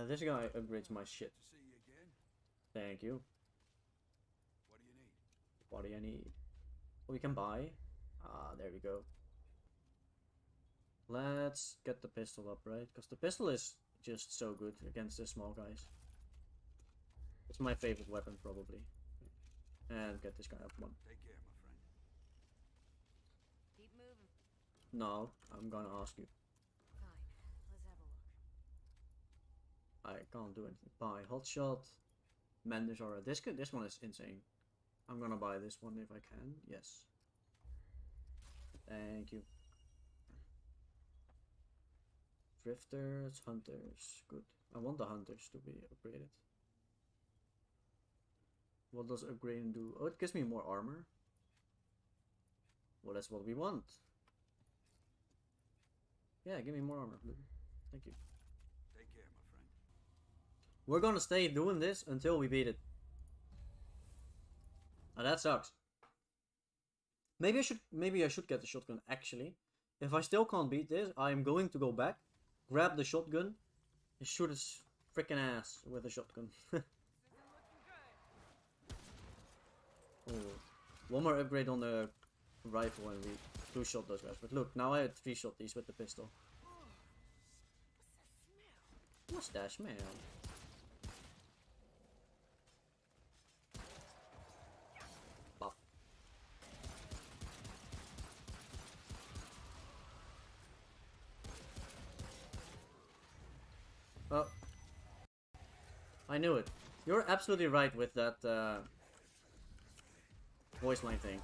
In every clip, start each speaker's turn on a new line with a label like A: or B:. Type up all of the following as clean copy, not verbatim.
A: This guy upgrades my shit.
B: To see you again.
A: Thank you.
B: What do you need?
A: What do I need? We can buy. Ah, there we go. Let's get the pistol up, right? Because the pistol is just so good against the small guys. It's my favorite weapon, probably. And get this guy up one.
B: Take care, my friend.
C: Keep moving.
A: No, I'm gonna ask you.
C: Fine. Let's have a look.
A: I can't do anything. Buy hotshot. Mendes aura. This one is insane. I'm gonna buy this one if I can. Yes. Thank you. Drifters, hunters. Good. I want the hunters to be upgraded. What does upgrading do? Oh, it gives me more armor. Well, that's what we want. Yeah, give me more armor. Thank you.
B: Take care, my friend.
A: We're gonna stay doing this until we beat it. Now that sucks. Maybe I should get the shotgun actually. If I still can't beat this, I am going to go back, grab the shotgun, and shoot his freaking ass with a shotgun. Oh, one more upgrade on the rifle and we two-shot those guys. But look, now I had three-shot these with the pistol. What's that smell? Pop. Oh. I knew it. You're absolutely right with that voice line thing.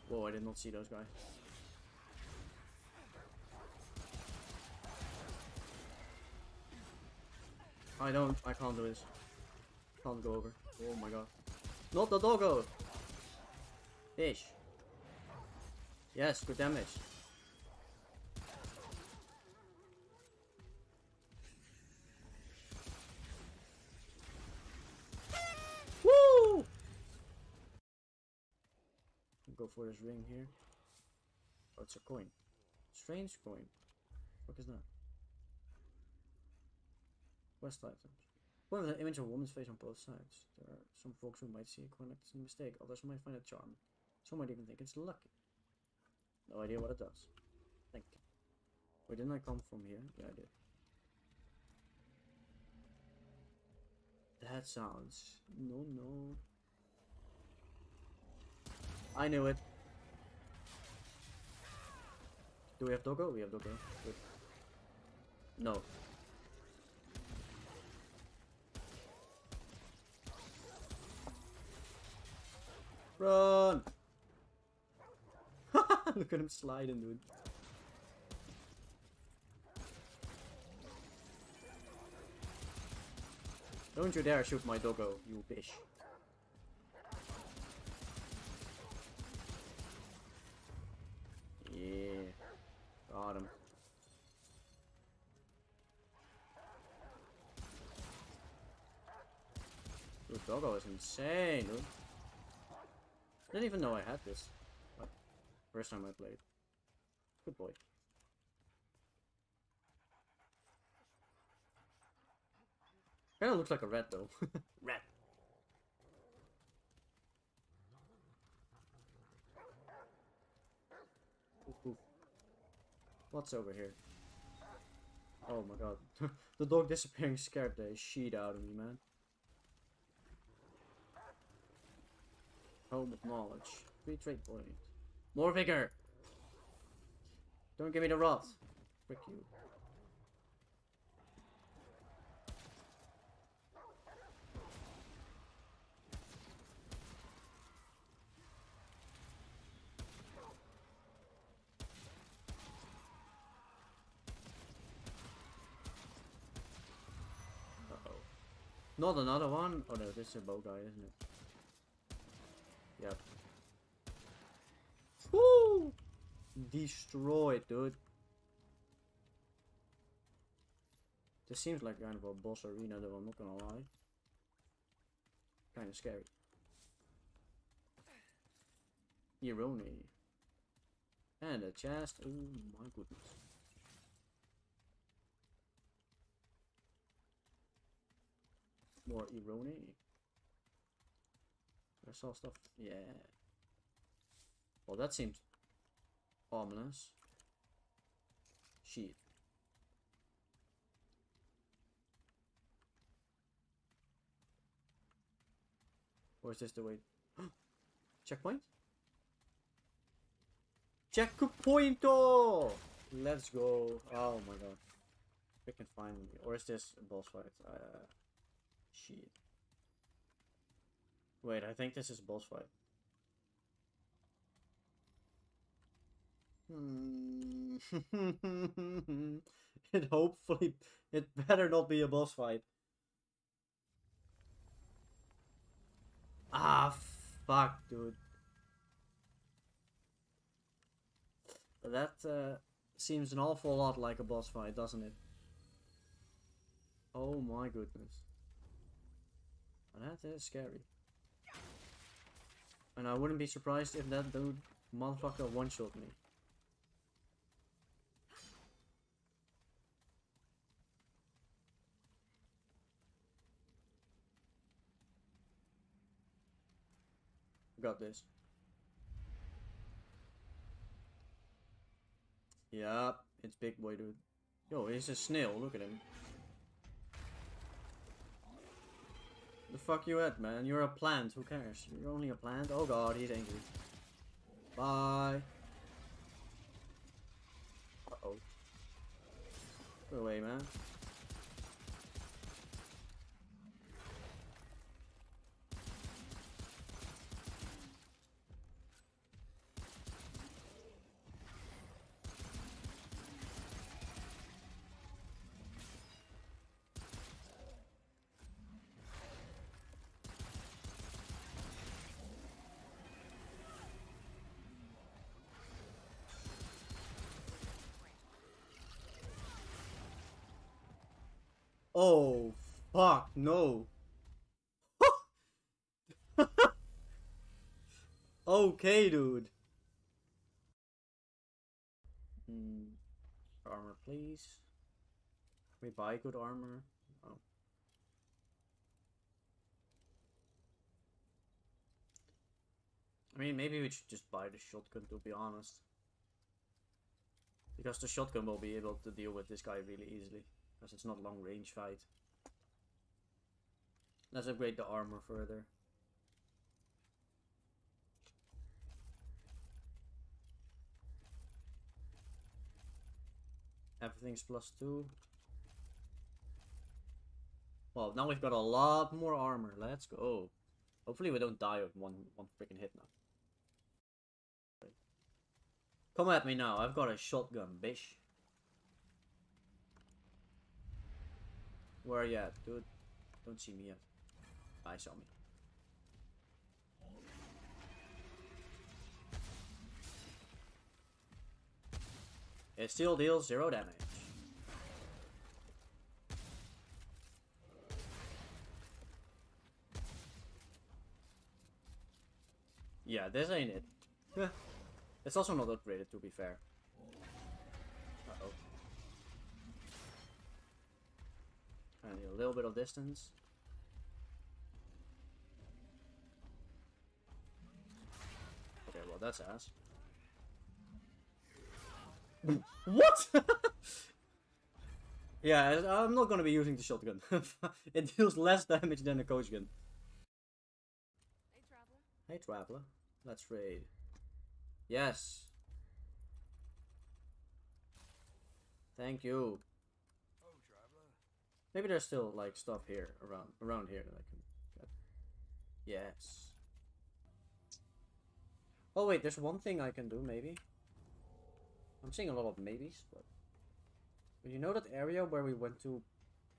A: Whoa, I did not see those guys. I can't do this. Can't go over. Oh my god. Not the doggo! Fish. Yes, good damage. Woo! Go for this ring here. Oh, it's a coin. Strange coin. What is that? Quest items. With an image of a woman's face on both sides. There are some folks who might see a coin like this as a mistake. Others might find it charming. Some might even think it's lucky. No idea what it does. Thank you. Wait, didn't I come from here? Yeah, I did. That sounds... No. I knew it. Do we have doggo? We have doggo. Good. No. Run! Look at him sliding, dude. Don't you dare shoot my doggo, you bitch. Yeah. Got him. Dude, doggo is insane, dude. I didn't even know I had this. But first time I played. Good boy. Kinda looks like a rat though. Rat. Oof, oof. What's over here? Oh my god. The dog disappearing scared the shit out of me, man. Home of knowledge. Free trade point. More vigor! Don't give me the rot. Frick you. Uh-oh. Not another one? Oh no, this is a bow guy, isn't it? Yep. Woo! Destroyed, dude. This seems like kind of a boss arena though, I'm not gonna lie. Kinda scary. Ironi. And a chest. Oh my goodness. More irony. I saw stuff. Yeah. Well, that seems ominous. Shit. Or is this the way? Checkpoint? Checkpointo! Let's go. Oh my god. We can finally. Or is this a boss fight? Shit. Wait, I think this is a boss fight. It hopefully it better not be a boss fight. Ah, fuck, dude. That seems an awful lot like a boss fight, doesn't it? Oh my goodness. That is scary. And I wouldn't be surprised if that dude motherfucker one-shot me. Got this. Yup, it's big boy dude. Yo, he's a snail, look at him. The fuck you at, man? You're a plant, who cares? You're only a plant? Oh god, he's angry. Bye. Uh-oh. Go away, man. Oh, fuck, no. Okay, dude. Armor, please. Can we buy good armor? Oh. I mean, maybe we should just buy the shotgun, to be honest. Because the shotgun will be able to deal with this guy really easily. Because it's not long range fight. Let's upgrade the armor further. Everything's +2. Well, now we've got a lot more armor. Let's go. Hopefully we don't die with one freaking hit now. Come at me now. I've got a shotgun, bitch. Where are you at, dude? Don't see me yet. I saw me. It still deals 0 damage. Yeah, this ain't it. It's also not upgraded, to be fair. Uh-oh. I need a little bit of distance. Okay, well, that's ass. What? Yeah, I'm not gonna be using the shotgun. It deals less damage than a coach gun.
C: Hey, traveler.
A: Hey, traveler. Let's raid. Yes. Thank you.
B: Oh, traveler.
A: Maybe there's still like stuff here around here that I can get. Yes. Oh wait, there's one thing I can do maybe. I'm seeing a lot of maybes, but you know that area where we went to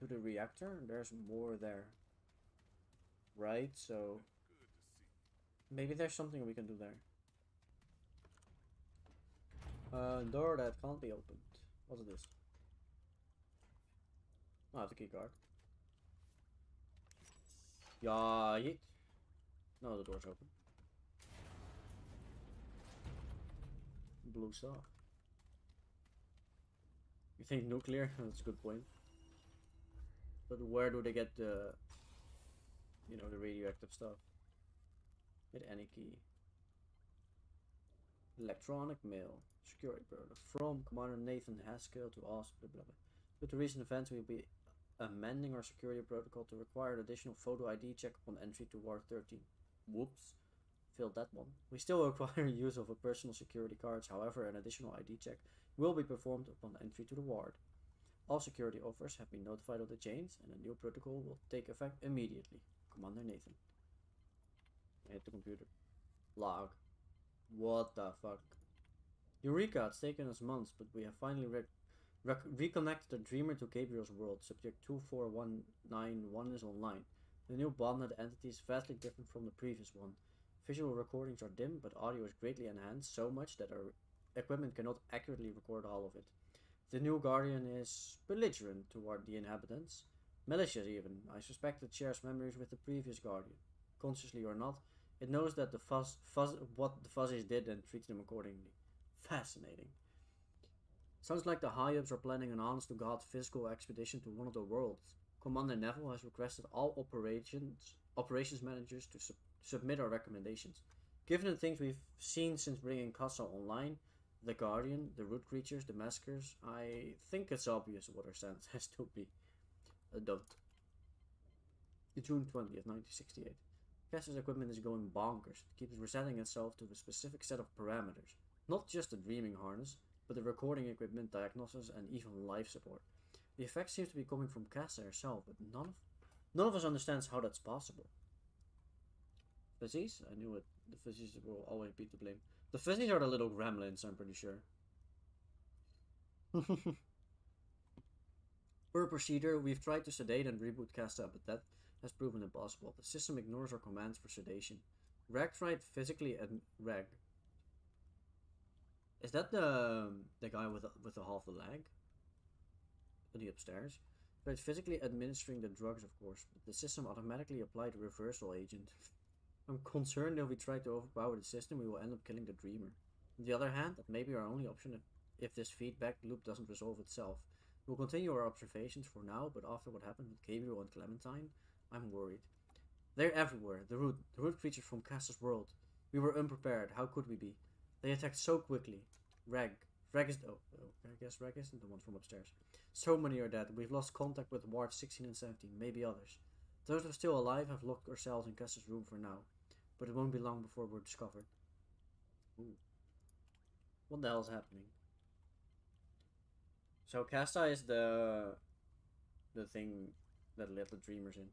A: the reactor? There's more there. Right? So maybe there's something we can do there. Door that can't be opened. What's this? Oh, I have the key card. Yeah, yeet. No, the door's open. blue stuff. You think nuclear? That's a good point. But where do they get the, you know, the radioactive stuff? Hit any key. Electronic mail. Security protocol. From Commander Nathan Haskell to us. Blah, blah, blah. Due to recent events, we'll be amending our security protocol to require an additional photo ID check upon entry to Ward 13. Whoops. Failed that one. We still require use of a personal security cards. However, an additional ID check will be performed upon entry to the ward. All security offers have been notified of the change, and a new protocol will take effect immediately. Commander Nathan. I hit the computer. Log. What the fuck? Eureka! It's taken us months, but we have finally reconnected the Dreamer to Gabriel's world. Subject 24191 is online. The new bonded entity is vastly different from the previous one. Visual recordings are dim, but audio is greatly enhanced, so much that our equipment cannot accurately record all of it. The new Guardian is belligerent toward the inhabitants. Malicious even. I suspect it shares memories with the previous Guardian. Consciously or not, it knows that what the Fuzzies did and treats them accordingly. Fascinating. Sounds like the high-ups are planning an honest-to-God physical expedition to one of the worlds. Commander Neville has requested all operations managers to submit our recommendations. Given the things we've seen since bringing Casa online, the Guardian, the root creatures, the massacres, I think it's obvious what our stance has to be. Don't. June 20th, 1968. Cass's equipment is going bonkers. It keeps resetting itself to a specific set of parameters. Not just the dreaming harness, but the recording equipment, diagnosis, and even life support. The effect seems to be coming from Cassa herself, but none of us understands how that's possible. Fizzies? I knew it. The Fizzies will always be to blame. The Fizzies are the little gremlins, I'm pretty sure. Per procedure, we've tried to sedate and reboot Cassa, but that has proven impossible. The system ignores our commands for sedation. Reg tried physically and Reg. Is that the guy with the half the leg? The upstairs? But it's physically administering the drugs, of course. But the system automatically applied a reversal agent. I'm concerned that if we try to overpower the system, we will end up killing the Dreamer. On the other hand, that may be our only option if this feedback loop doesn't resolve itself. We'll continue our observations for now, but after what happened with Gabriel and Clementine, I'm worried. They're everywhere. The root creatures from Cassa's world. We were unprepared. How could we be? They attacked so quickly. Reg is I guess Reg isn't the one from upstairs. So many are dead. We've lost contact with wards 16 and 17, maybe others. Those who are still alive have locked ourselves in Cassa's room for now, but it won't be long before we're discovered. Ooh. What the hell is happening? So Cassa is the thing that let the Dreamers in.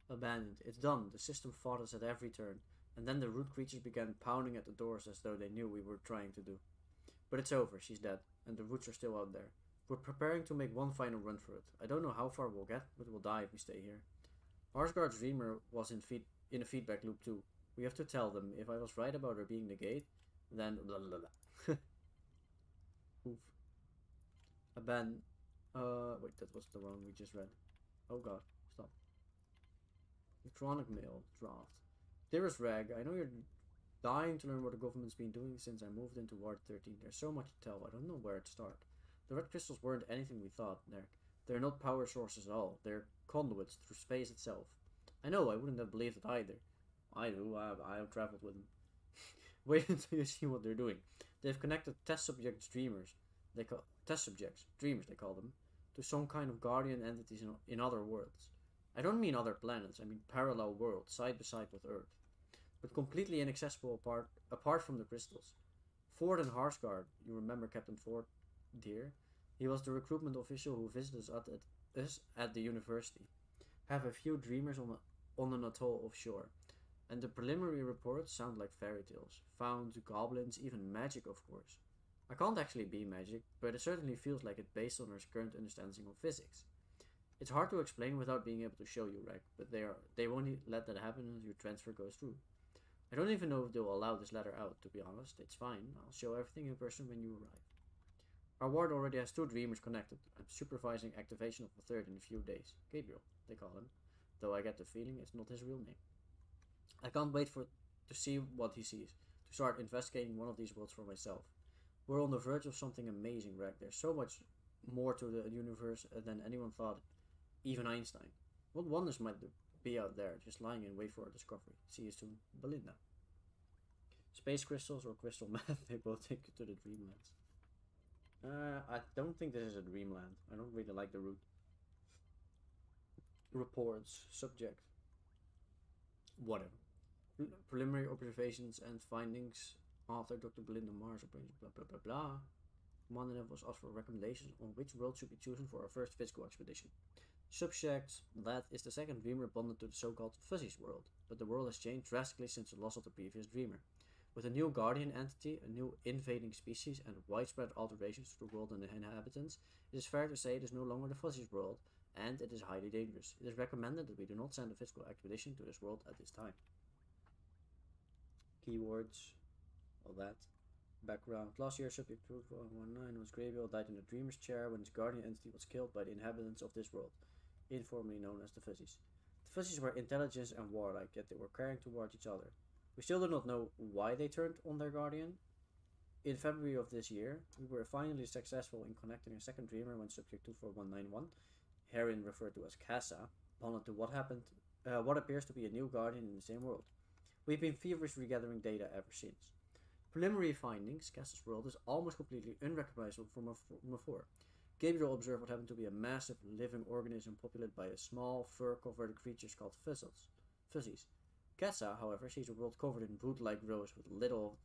A: Abandoned. It's done. The system fought us at every turn, and then the root creatures began pounding at the doors as though they knew we were trying to do. But it's over. She's dead, and the roots are still out there. We're preparing to make one final run for it. I don't know how far we'll get, but we'll die if we stay here. Arsgard's Dreamer was in a feedback loop too. We have to tell them. If I was right about her being the gate, then blah blah blah. Oof. Wait, that was the one we just read. Oh god, stop. Electronic mail draft. Dearest Reg, I know you're dying to learn what the government's been doing since I moved into Ward 13. There's so much to tell, I don't know where to start. The red crystals weren't anything we thought. They're not power sources at all. They're conduits through space itself. I know, I wouldn't have believed it either. I do, I have traveled with them. Wait until you see what they're doing. They've connected test subjects, dreamers. Dreamers they call them, to some kind of guardian entities in other worlds. I don't mean other planets, I mean parallel worlds, side by side with Earth. But completely inaccessible apart from the crystals. Ford and Harsgard, you remember Captain Ford, dear? He was the recruitment official who visited us at the university. Have a few dreamers on an atoll offshore. And the preliminary reports sound like fairy tales. Found goblins, even magic, of course. I can't actually be magic, but it certainly feels like it based on our current understanding of physics. It's hard to explain without being able to show you, Reg, but they won't let that happen until your transfer goes through. I don't even know if they'll allow this letter out, to be honest. It's fine. I'll show everything in person when you arrive. Our ward already has 2 dreamers connected. I'm supervising activation of the 3rd in a few days. Gabriel, they call him. Though I get the feeling it's not his real name. I can't wait to see what he sees. To start investigating one of these worlds for myself. We're on the verge of something amazing, Greg. There's so much more to the universe than anyone thought, even Einstein. What wonders might be out there, just lying in wait for our discovery? See you soon, Belinda. Space crystals or crystal meth, they both take you to the dreamlands. I don't think this is a dreamland. I don't really like the route. Reports, subject, whatever. Preliminary observations and findings. Author Dr. Belinda Mars, blah blah blah blah. Mandanev was asked for recommendations on which world should be chosen for our first physical expedition. Subject, that is the second dreamer bonded to the so-called Fuzzies world, but the world has changed drastically since the loss of the previous dreamer. With a new guardian entity, a new invading species, and widespread alterations to the world and the inhabitants, it is fair to say it is no longer the Fuzzies world, and it is highly dangerous. It is recommended that we do not send a physical expedition to this world at this time. Keywords, all that. Background. Last year, subject 2119 was Greybill died in a dreamer's chair when his guardian entity was killed by the inhabitants of this world, informally known as the Fuzzies. The Fuzzies were intelligent and warlike, yet they were caring towards each other. We still do not know why they turned on their guardian. In February of this year, we were finally successful in connecting a second dreamer when subject 24191, herein referred to as Casa, bonded to what appears to be a new guardian in the same world. We've been feverishly gathering data ever since. Preliminary findings, Casa's world is almost completely unrecognizable from afar. Gabriel observed what happened to be a massive living organism populated by a small, fur-covered creatures called Fuzzies. Casa, however, sees a world covered in wood-like growths with little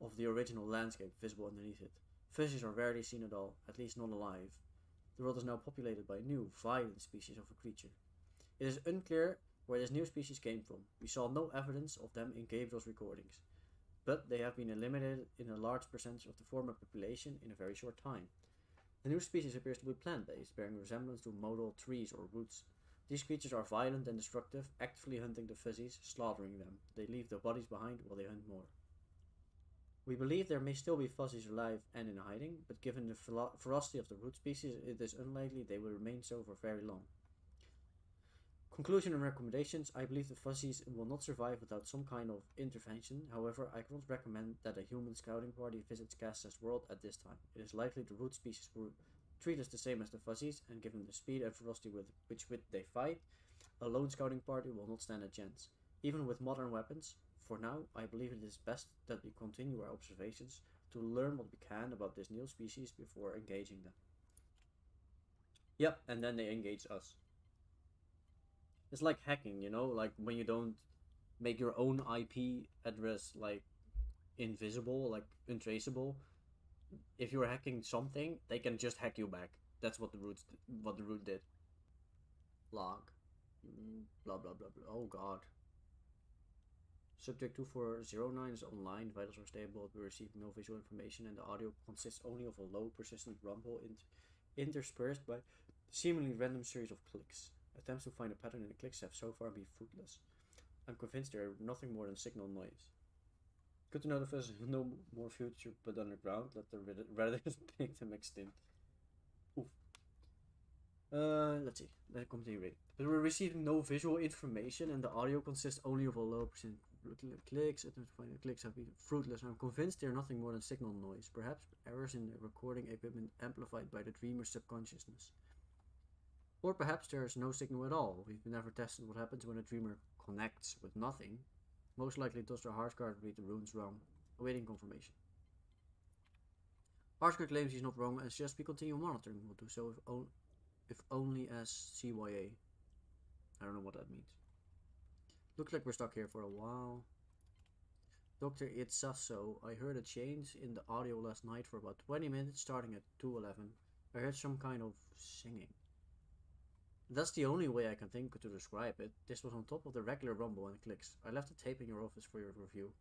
A: of the original landscape visible underneath it. Fuzzies are rarely seen at all, at least not alive. The world is now populated by new, violent species of a creature. It is unclear where this new species came from. We saw no evidence of them in Gabriel's recordings, but they have been eliminated in a large percentage of the former population in a very short time. The new species appears to be plant-based, bearing resemblance to modal trees or roots. These creatures are violent and destructive, actively hunting the Fuzzies, slaughtering them. They leave their bodies behind while they hunt more. We believe there may still be Fuzzies alive and in hiding, but given the ferocity of the root species, it is unlikely they will remain so for very long. Conclusion and recommendations. I believe the Fuzzies will not survive without some kind of intervention. However, I cannot recommend that a human scouting party visits Casa's world at this time. It is likely the root species will treat us the same as the Fuzzies, and given the speed and ferocity with which they fight, a lone scouting party will not stand a chance. Even with modern weapons, for now, I believe it is best that we continue our observations to learn what we can about this new species before engaging them. Yep, and then they engage us. It's like hacking, you know, like when you don't make your own IP address like invisible, like untraceable. If you're hacking something, they can just hack you back. That's what the root did. Log. Blah blah blah blah. Oh god. Subject 2409 is online, vitals are stable, we receive no visual information, and the audio consists only of a low persistent rumble interspersed by seemingly random series of clicks. Attempts to find a pattern in the clicks have so far been fruitless. I'm convinced they are nothing more than signal noise. Good to know the Fuzz no more future but underground. Let the Reddit make them extinct. Oof. Let's see. Let's continue reading. But we're receiving no visual information and the audio consists only of a low percent clicks. Attempts to find the clicks have been fruitless. I'm convinced they are nothing more than signal noise. Perhaps errors in the recording equipment amplified by the dreamer's subconsciousness. Or perhaps there's no signal at all. We've never tested what happens when a dreamer connects with nothing. Most likely does the Harsguard read the runes wrong. Awaiting confirmation. Harsguard claims he's not wrong and suggests we continue monitoring. We'll do so if only as CYA. I don't know what that means. Looks like we're stuck here for a while. Dr. Itsaso, I heard a change in the audio last night for about 20 minutes starting at 2:11. I heard some kind of singing. That's the only way I can think to describe it. This was on top of the regular rumble and clicks. I left the tape in your office for your review.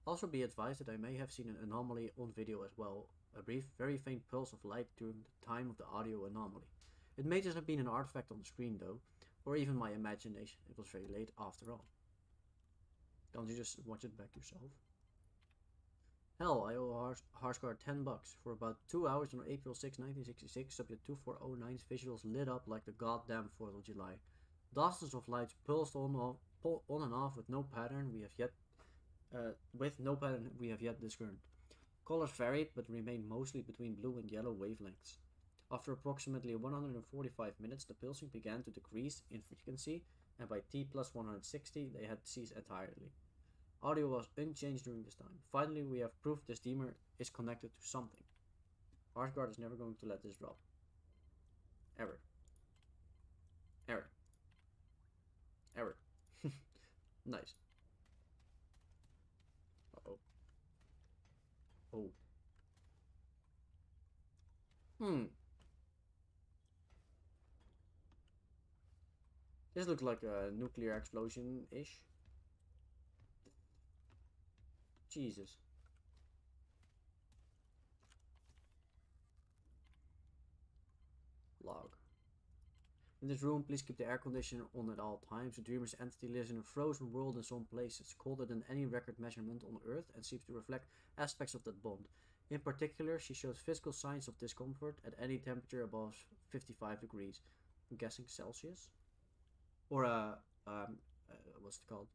A: Also be advised that I may have seen an anomaly on video as well. A brief, very faint pulse of light during the time of the audio anomaly. It may just have been an artifact on the screen though, or even my imagination. It was very late after all. Can't you just watch it back yourself? Hell, I owe Harsguard $10 for about 2 hours on April 6, 1966. Subject 2409's visuals lit up like the goddamn 4th of July. Dozens of lights pulsed on and off with no pattern we have yet discerned. Colors varied but remained mostly between blue and yellow wavelengths. After approximately 145 minutes, the pulsing began to decrease in frequency, and by T plus 160 they had ceased entirely. Audio was unchanged during this time. Finally, we have proof this demon is connected to something. Arsgard is never going to let this drop. Ever. Ever. Ever. Nice. Uh-oh. Oh. This looks like a nuclear explosion-ish. Jesus. Log. In this room, please keep the air conditioner on at all times. The dreamer's entity lives in a frozen world in some places, colder than any record measurement on Earth, and seems to reflect aspects of that bond. In particular, she shows physical signs of discomfort at any temperature above 55 degrees. I'm guessing Celsius? Or, what's it called?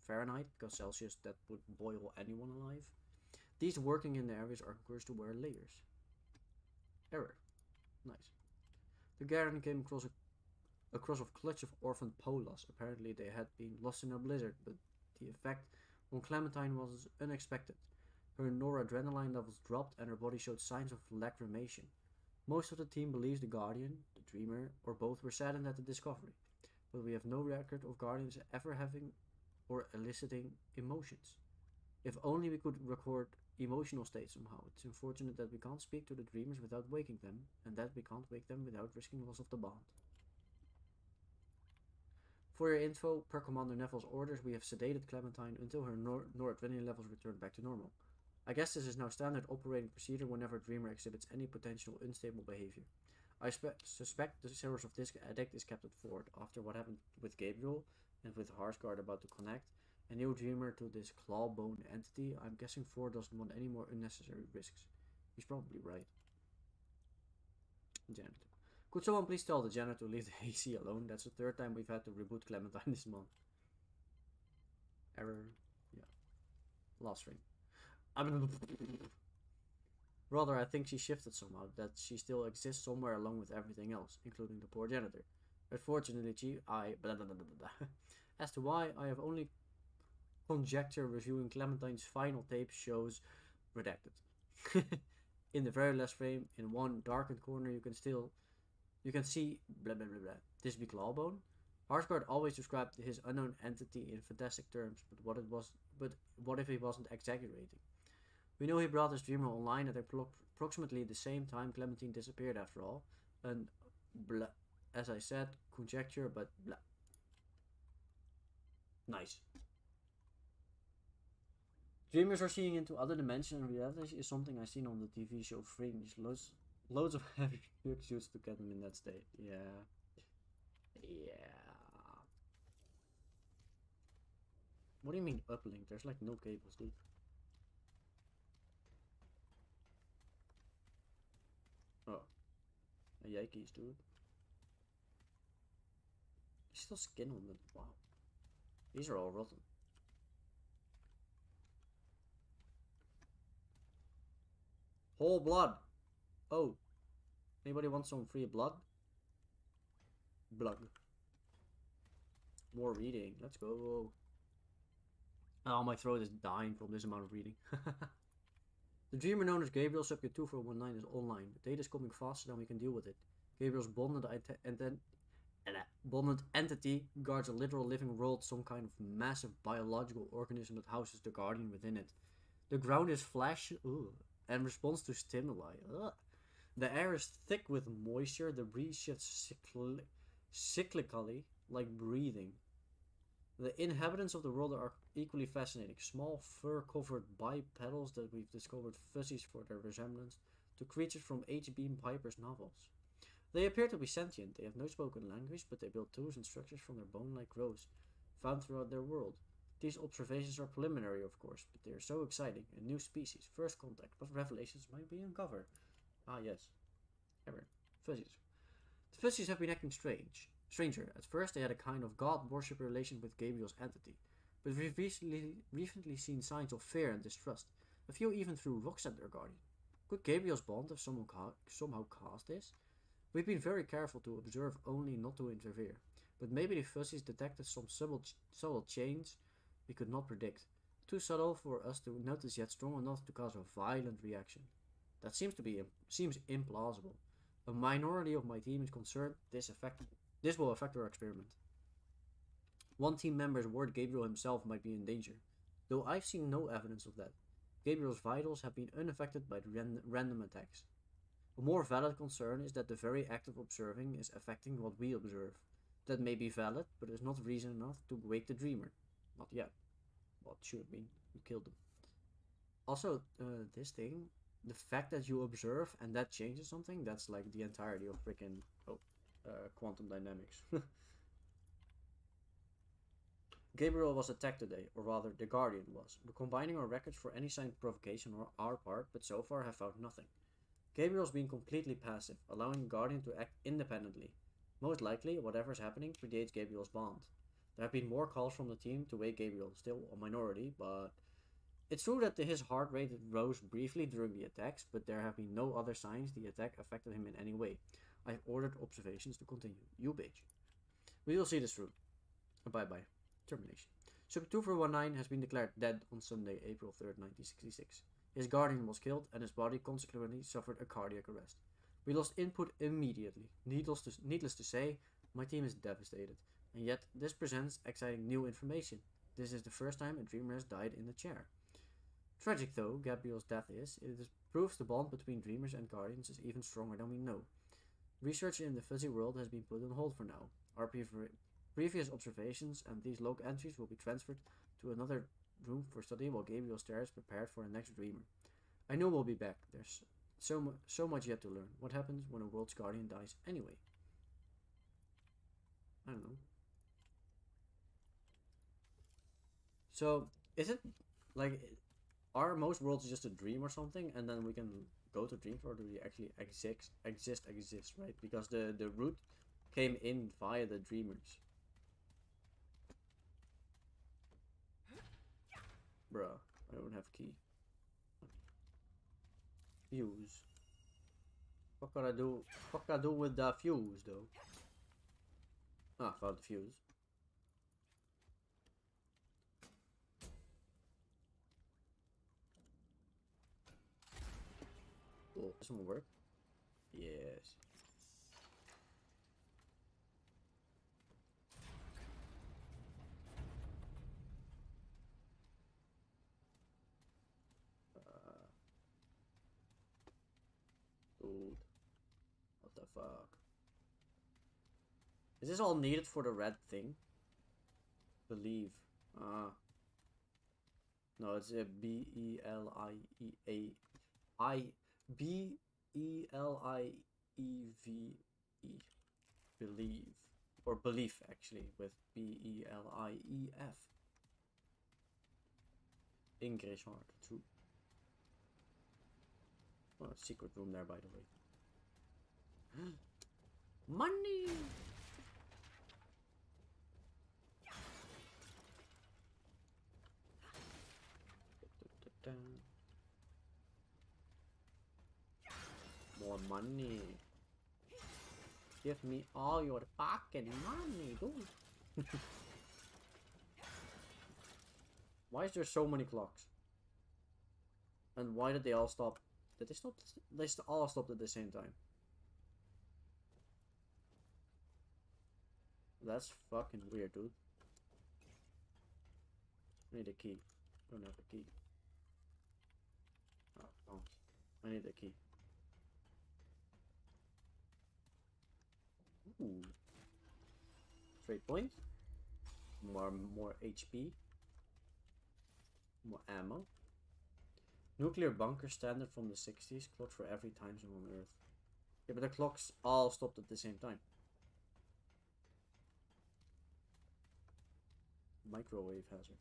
A: Fahrenheit, because Celsius, that would boil anyone alive. These working in the areas are encouraged to wear layers. Error. Nice. The garden came across a clutch of orphaned polas. Apparently they had been lost in a blizzard, but the effect on Clementine was unexpected. Her noradrenaline levels dropped and her body showed signs of lacrimation. Most of the team believes the Guardian, the Dreamer, or both were saddened at the discovery, but we have no record of Guardians ever having or eliciting emotions. If only we could record emotional states somehow. It's unfortunate that we can't speak to the Dreamers without waking them, and that we can't wake them without risking loss of the bond. For your info, per Commander Neville's orders, we have sedated Clementine until her noradrenaline levels return back to normal. I guess this is now standard operating procedure whenever a Dreamer exhibits any potential unstable behavior. I suspect the source of this addict is kept at Ford after what happened with Gabriel and with Harsgard about to connect a new Dreamer to this clawbone entity. I'm guessing Ford doesn't want any more unnecessary risks. He's probably right. Janitor. Could someone please tell the janitor to leave the AC alone? That's the third time we've had to reboot Clementine this month. Error. Yeah. Last ring. Rather, I think she shifted somehow, that she still exists somewhere along with everything else, including the poor janitor. Unfortunately, as to why, I have only conjecture reviewing Clementine's final tape shows redacted. In the very last frame, in one darkened corner, you can see blah blah blah blah. This be Clawbone. Harsgard always described his unknown entity in fantastic terms, but what if he wasn't exaggerating? We know he brought his Dreamer online at approximately the same time Clementine disappeared after all. And blah, as I said, conjecture, but blah. Nice. Dreamers are seeing into other dimensions, and reality is something I've seen on the TV show Fringe. Loads of heavy suits to get them in that state. Yeah. What do you mean uplink? There's like no cables, dude. Oh. Yikes, dude. There's still skin on them. Wow. These are all rotten. Whole blood. Oh. Anybody want some free blood? Blood. More reading. Let's go. Oh, my throat is dying from this amount of reading. The Dreamer known as Gabriel, subject 2419, is online. The data is coming faster than we can deal with it. Gabriel's bonded entity guards a literal living world, some kind of massive biological organism that houses the Guardian within it. The ground is flesh and responds to stimuli. The air is thick with moisture. The breeze shifts cyclically, like breathing. The inhabitants of the world are equally fascinating. Small fur-covered bipedals that we've discovered fuzzies for their resemblance to creatures from H.B. Piper's novels. They appear to be sentient. They have no spoken language, but they build tools and structures from their bone-like growths found throughout their world. These observations are preliminary, of course, but they are so exciting. A new species, first contact, but revelations might be uncovered. Ah, yes. Ever. Fuzzies. The fuzzies have been acting stranger. At first, they had a kind of god-worship relation with Gabriel's entity, but we've recently seen signs of fear and distrust. A few even threw rocks at their guardian. Could Gabriel's bond have somehow caused this? We've been very careful to observe only not to interfere, but maybe the fuzzies detected some subtle change we could not predict. Too subtle for us to notice yet strong enough to cause a violent reaction. That seems implausible. A minority of my team is concerned this will affect our experiment. One team member's worried Gabriel himself might be in danger, though I've seen no evidence of that. Gabriel's vitals have been unaffected by the random attacks. A more valid concern is that the very act of observing is affecting what we observe. That may be valid, but is not reason enough to wake the dreamer. Not yet. Well, it should have been. You killed him. Also, this thing, the fact that you observe and that changes something, that's like the entirety of freaking quantum dynamics. Gabriel was attacked today, or rather the Guardian was. We're combining our records for any sign of provocation on our part, but so far have found nothing. Gabriel's been completely passive, allowing the Guardian to act independently. Most likely, whatever's happening predates Gabriel's bond. There have been more calls from the team to wake Gabriel, still a minority, but it's true that his heart rate rose briefly during the attacks, but there have been no other signs the attack affected him in any way. I've ordered observations to continue. You bitch. We will see this through. Bye-bye. Termination. Sub 2419 has been declared dead on Sunday, April 3rd, 1966. His guardian was killed and his body consequently suffered a cardiac arrest. We lost input immediately. Needless to say, my team is devastated. And yet, this presents exciting new information. This is the first time a dreamer has died in the chair. Tragic though Gabriel's death is, it proves the bond between dreamers and guardians is even stronger than we know. Research in the fuzzy world has been put on hold for now. Our previous observations and these log entries will be transferred to another room for study while Gabriel stares prepared for the next dreamer. I know we'll be back. There's so much yet to learn. What happens when a world's guardian dies anyway? I don't know. So, is it like, are most worlds just a dream or something, and then we can go to dreams, or do we actually exist, right? Because the root came in via the dreamers. Bruh, I don't have key. Fuse. What can I do? What can I do with the fuse though? Ah, found the fuse. Cool. This one will work. Yes. Dude. What the fuck? Is this all needed for the red thing? Believe. No, it's a B-E-L-I-E-V-E. Believe. Or belief, actually, with B-E-L-I-E-F. English hard, true. Oh, a secret room there, by the way. Money! More money. Give me all your fucking money, dude. Why is there so many clocks? And why did they all stop? Did they stop? They all stopped at the same time. That's fucking weird, dude. I need a key. Don't have a key. Oh, don't. I need a key. Ooh. Trade point. More HP. More ammo. Nuclear bunker standard from the 60s. Clock for every time zone on Earth. Yeah, but the clocks all stopped at the same time. Microwave hazard.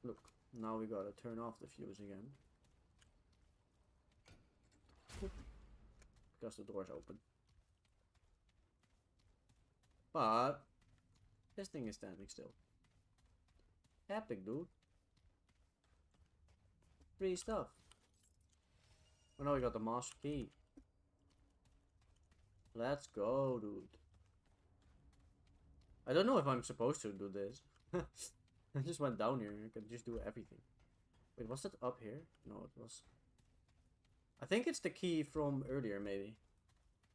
A: Look, now we gotta turn off the fuse again. Because the door's open. But this thing is standing still. Epic, dude. Free stuff. Oh no, we got the master key. Let's go, dude. I don't know if I'm supposed to do this. I just went down here. I could just do everything. Wait, was that up here? No, it was... I think it's the key from earlier, maybe.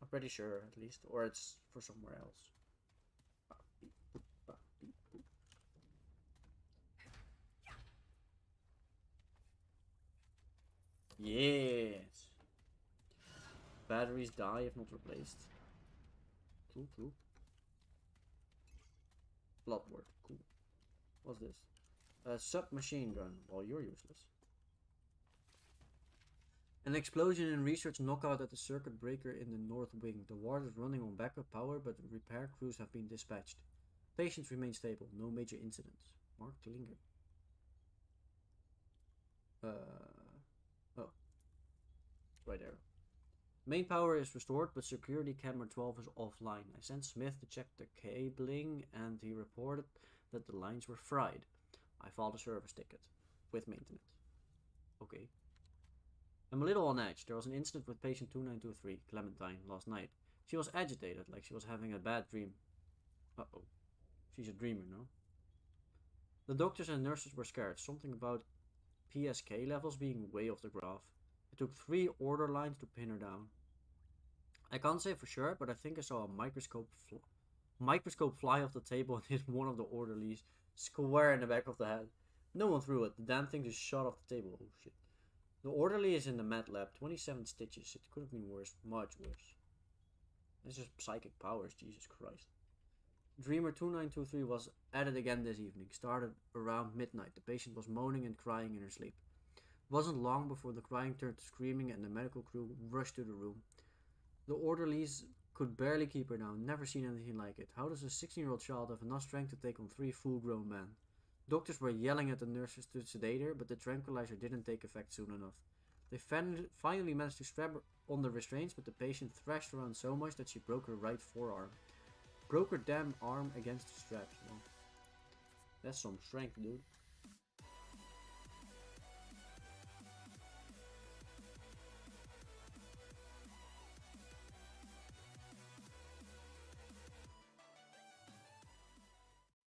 A: I'm pretty sure, at least. Or it's for somewhere else. Yes! Batteries die if not replaced. Cool, cool. Bloodwort, cool. What's this? A submachine gun. Well, you're useless. An explosion in research knockout at the circuit breaker in the north wing. The ward is running on backup power, but repair crews have been dispatched. Patients remain stable. No major incidents. Mark Klinger. Oh. Right arrow. Main power is restored, but security camera 12 is offline. I sent Smith to check the cabling, and he reported that the lines were fried. I filed a service ticket. With maintenance. Okay. I'm a little on edge. There was an incident with patient 2923, Clementine, last night. She was agitated, like she was having a bad dream. Uh-oh. She's a dreamer, no? The doctors and nurses were scared. Something about PSK levels being way off the graph. It took 3 order lines to pin her down. I can't say for sure, but I think I saw a microscope fly off the table and hit one of the orderlies square in the back of the head. No one threw it. The damn thing just shot off the table. Oh shit. The orderly is in the med lab. 27 stitches. It could have been worse. Much worse. This is psychic powers. Jesus Christ. Dreamer 2923 was at it again this evening. Started around midnight. The patient was moaning and crying in her sleep. It wasn't long before the crying turned to screaming and the medical crew rushed to the room. The orderlies could barely keep her down. Never seen anything like it. How does a 16-year-old child have enough strength to take on 3 full-grown men? Doctors were yelling at the nurses to sedate her, but the tranquilizer didn't take effect soon enough. They finally managed to strap her on the restraints, but the patient thrashed around so much that she broke her right forearm. Broke her damn arm against the straps. Well, that's some strength, dude.